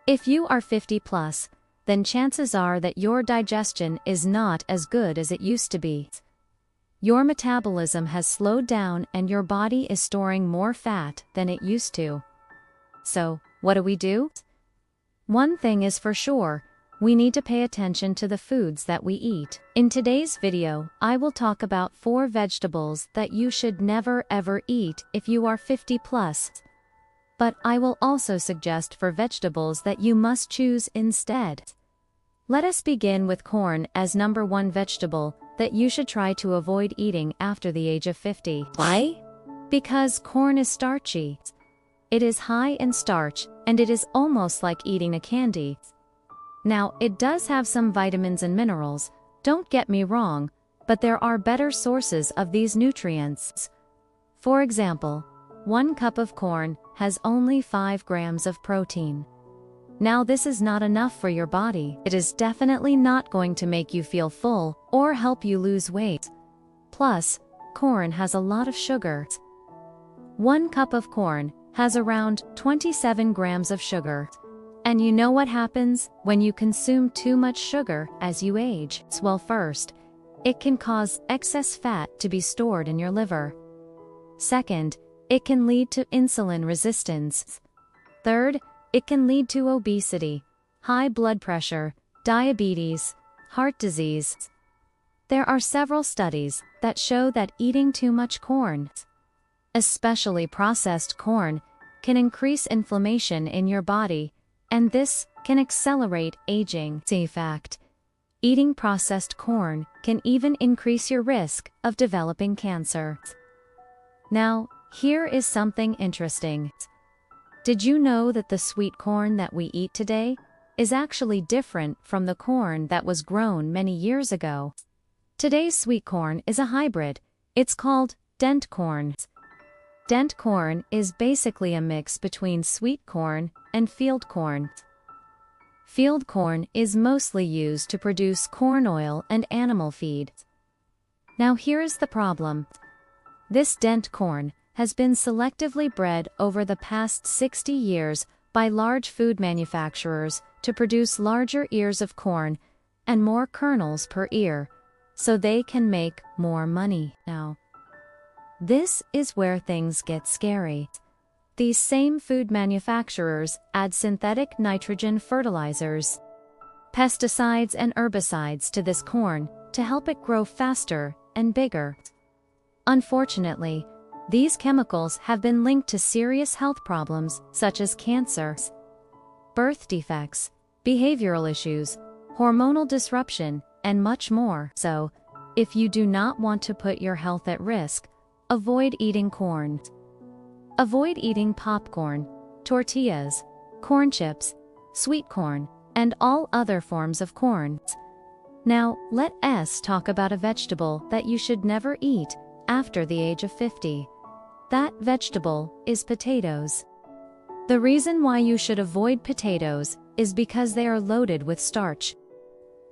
If you are 50 plus, then chances are that your digestion is not as good as it used to be. Your metabolism has slowed down and your body is storing more fat than it used to. So, what do we do? One thing is for sure, we need to pay attention to the foods that we eat. In today's video, I will talk about 4 vegetables that you should never ever eat if you are 50 plus. But I will also suggest 4 vegetables that you must choose instead. Let us begin with corn as number 1 vegetable that you should try to avoid eating after the age of 50. Why? Because corn is starchy. It is high in starch, and it is almost like eating a candy. Now, it does have some vitamins and minerals, don't get me wrong, but there are better sources of these nutrients. For example, 1 cup of corn has only 5 grams of protein. Now, this is not enough for your body. It is definitely not going to make you feel full or help you lose weight. Plus, corn has a lot of sugar. 1 cup of corn has around 27 grams of sugar. And you know what happens when you consume too much sugar as you age? Well, first, it can cause excess fat to be stored in your liver. Second, it can lead to insulin resistance. Third, it can lead to obesity, high blood pressure, diabetes, heart disease. There are several studies that show that eating too much corn, especially processed corn, can increase inflammation in your body, and this can accelerate aging. In fact, eating processed corn can even increase your risk of developing cancer. Now, here is something interesting. Did you know that the sweet corn that we eat today is actually different from the corn that was grown many years ago? Today's sweet corn is a hybrid. It's called dent corn. Dent corn is basically a mix between sweet corn and field corn. Field corn is mostly used to produce corn oil and animal feed. Now here is the problem. This dent corn has been selectively bred over the past 60 years by large food manufacturers to produce larger ears of corn and more kernels per ear, so they can make more money. Now, this is where things get scary. These same food manufacturers add synthetic nitrogen fertilizers, pesticides and herbicides to this corn to help it grow faster and bigger. Unfortunately, these chemicals have been linked to serious health problems such as cancer, birth defects, behavioral issues, hormonal disruption, and much more. So, if you do not want to put your health at risk, avoid eating corn. Avoid eating popcorn, tortillas, corn chips, sweet corn, and all other forms of corn. Now, let us talk about a vegetable that you should never eat after the age of 50. That vegetable is potatoes. The reason why you should avoid potatoes is because they are loaded with starch.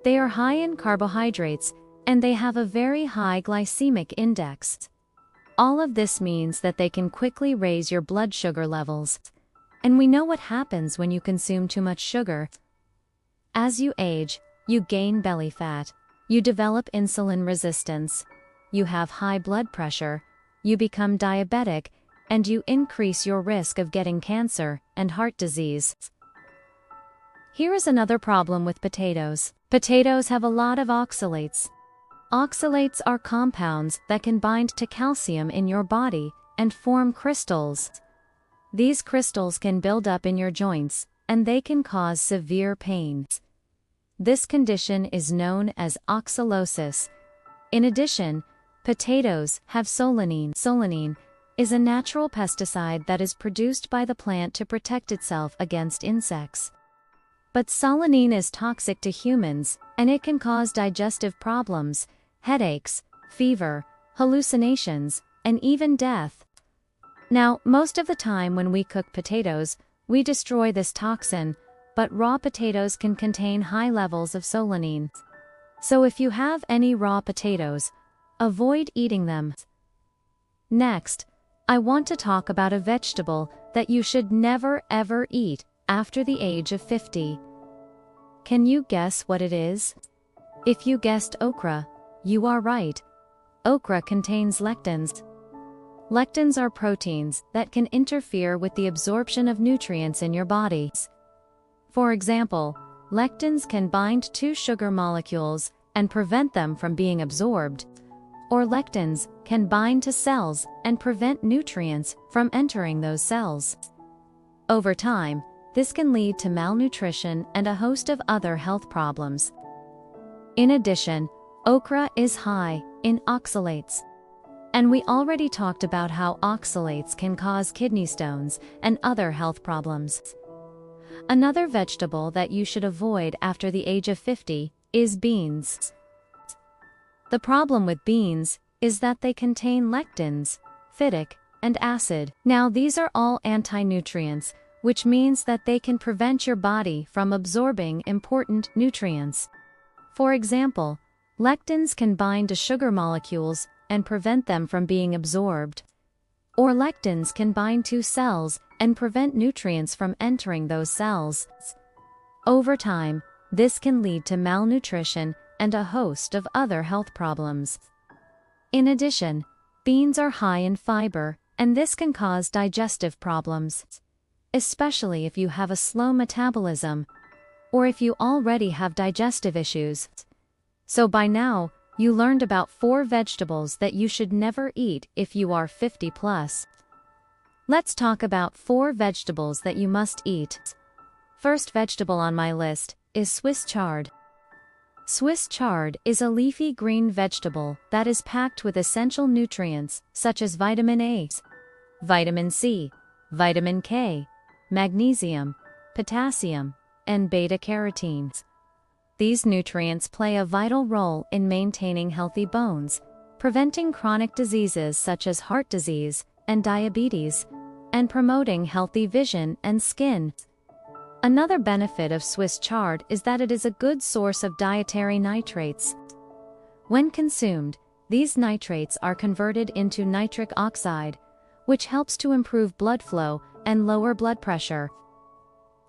They are high in carbohydrates and they have a very high glycemic index. All of this means that they can quickly raise your blood sugar levels. And we know what happens when you consume too much sugar. As you age, you gain belly fat, you develop insulin resistance, you have high blood pressure, you become diabetic, and you increase your risk of getting cancer and heart disease. Here is another problem with potatoes. Potatoes have a lot of oxalates. Oxalates are compounds that can bind to calcium in your body and form crystals. These crystals can build up in your joints, and they can cause severe pain. This condition is known as oxalosis. In addition, potatoes have solanine. Solanine is a natural pesticide that is produced by the plant to protect itself against insects. But solanine is toxic to humans, and it can cause digestive problems, headaches, fever, hallucinations, and even death. Now, most of the time when we cook potatoes, we destroy this toxin, but raw potatoes can contain high levels of solanine. So if you have any raw potatoes, avoid eating them. Next, I want to talk about a vegetable that you should never ever eat after the age of 50. Can you guess what it is? If you guessed okra, you are right. Okra contains lectins. Lectins are proteins that can interfere with the absorption of nutrients in your body. For example, lectins can bind to sugar molecules and prevent them from being absorbed, or lectins can bind to cells and prevent nutrients from entering those cells. Over time, this can lead to malnutrition and a host of other health problems. In addition, okra is high in oxalates. And we already talked about how oxalates can cause kidney stones and other health problems. Another vegetable that you should avoid after the age of 50 is beans. The problem with beans is that they contain lectins, phytic, and acid. Now these are all anti-nutrients, which means that they can prevent your body from absorbing important nutrients. For example, lectins can bind to sugar molecules and prevent them from being absorbed. Or lectins can bind to cells and prevent nutrients from entering those cells. Over time, this can lead to malnutrition and a host of other health problems. In addition, beans are high in fiber, and this can cause digestive problems, especially if you have a slow metabolism or if you already have digestive issues. So by now, you learned about 4 vegetables that you should never eat if you are 50 plus. Let's talk about 4 vegetables that you must eat. First vegetable on my list is Swiss chard. Swiss chard is a leafy green vegetable that is packed with essential nutrients such as vitamin A, vitamin C, vitamin K, magnesium, potassium, and beta-carotene. These nutrients play a vital role in maintaining healthy bones, preventing chronic diseases such as heart disease and diabetes, and promoting healthy vision and skin. Another benefit of Swiss chard is that it is a good source of dietary nitrates. When consumed, these nitrates are converted into nitric oxide, which helps to improve blood flow and lower blood pressure.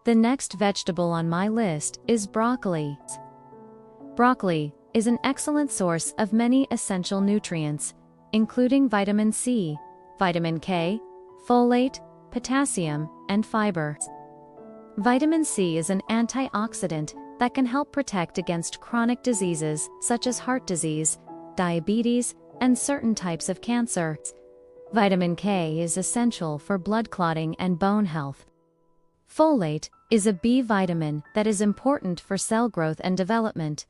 The next vegetable on my list is broccoli. Broccoli is an excellent source of many essential nutrients, including vitamin C, vitamin K, folate, potassium, and fiber. Vitamin C is an antioxidant that can help protect against chronic diseases such as heart disease, diabetes, and certain types of cancer. Vitamin K is essential for blood clotting and bone health. Folate is a B vitamin that is important for cell growth and development.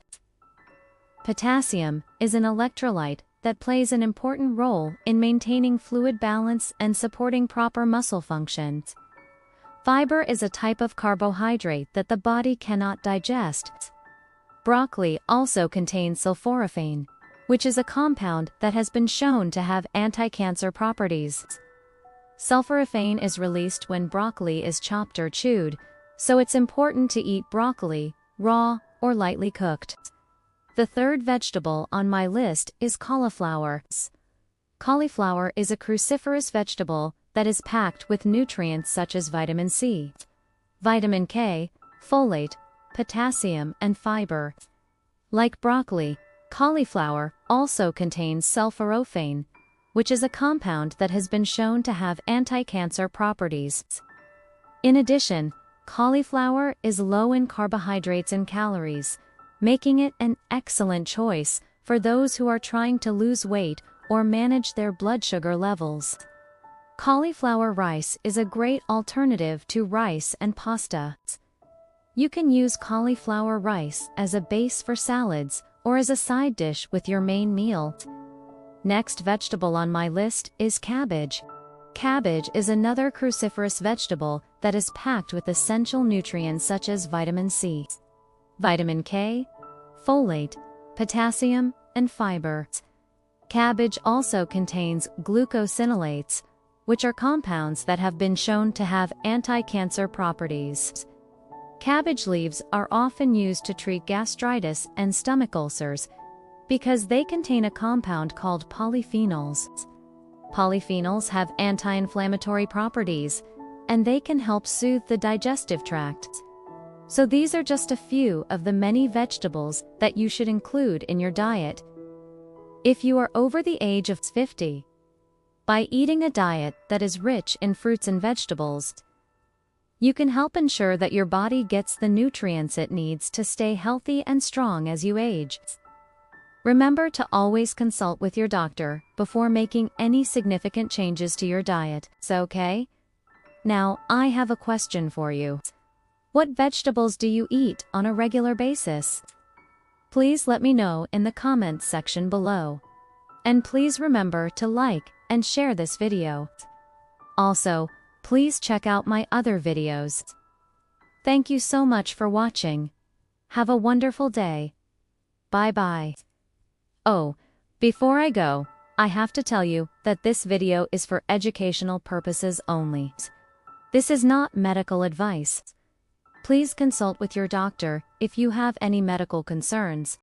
Potassium is an electrolyte that plays an important role in maintaining fluid balance and supporting proper muscle function. Fiber is a type of carbohydrate that the body cannot digest. Broccoli also contains sulforaphane, which is a compound that has been shown to have anti-cancer properties. Sulforaphane is released when broccoli is chopped or chewed, so it's important to eat broccoli raw or lightly cooked. The third vegetable on my list is cauliflower. Cauliflower is a cruciferous vegetable that is packed with nutrients such as vitamin C, vitamin K, folate, potassium, and fiber. Like broccoli, cauliflower also contains sulforaphane, which is a compound that has been shown to have anti-cancer properties. In addition, cauliflower is low in carbohydrates and calories, making it an excellent choice for those who are trying to lose weight or manage their blood sugar levels. Cauliflower rice is a great alternative to rice and pasta. You can use cauliflower rice as a base for salads or as a side dish with your main meal. Next vegetable on my list is cabbage. Cabbage is another cruciferous vegetable that is packed with essential nutrients such as vitamin C, vitamin K, folate, potassium, and fiber. Cabbage also contains glucosinolates, which are compounds that have been shown to have anti-cancer properties. Cabbage leaves are often used to treat gastritis and stomach ulcers because they contain a compound called polyphenols. Polyphenols have anti-inflammatory properties, and they can help soothe the digestive tract. So these are just a few of the many vegetables that you should include in your diet. If you are over the age of 50, by eating a diet that is rich in fruits and vegetables, you can help ensure that your body gets the nutrients it needs to stay healthy and strong as you age. Remember to always consult with your doctor before making any significant changes to your diet, okay? Now, I have a question for you. What vegetables do you eat on a regular basis? Please let me know in the comments section below. And please remember to like and share this video. Also, please check out my other videos. Thank you so much for watching. Have a wonderful day. Bye-bye. Oh, before I go, I have to tell you that this video is for educational purposes only. This is not medical advice. Please consult with your doctor if you have any medical concerns.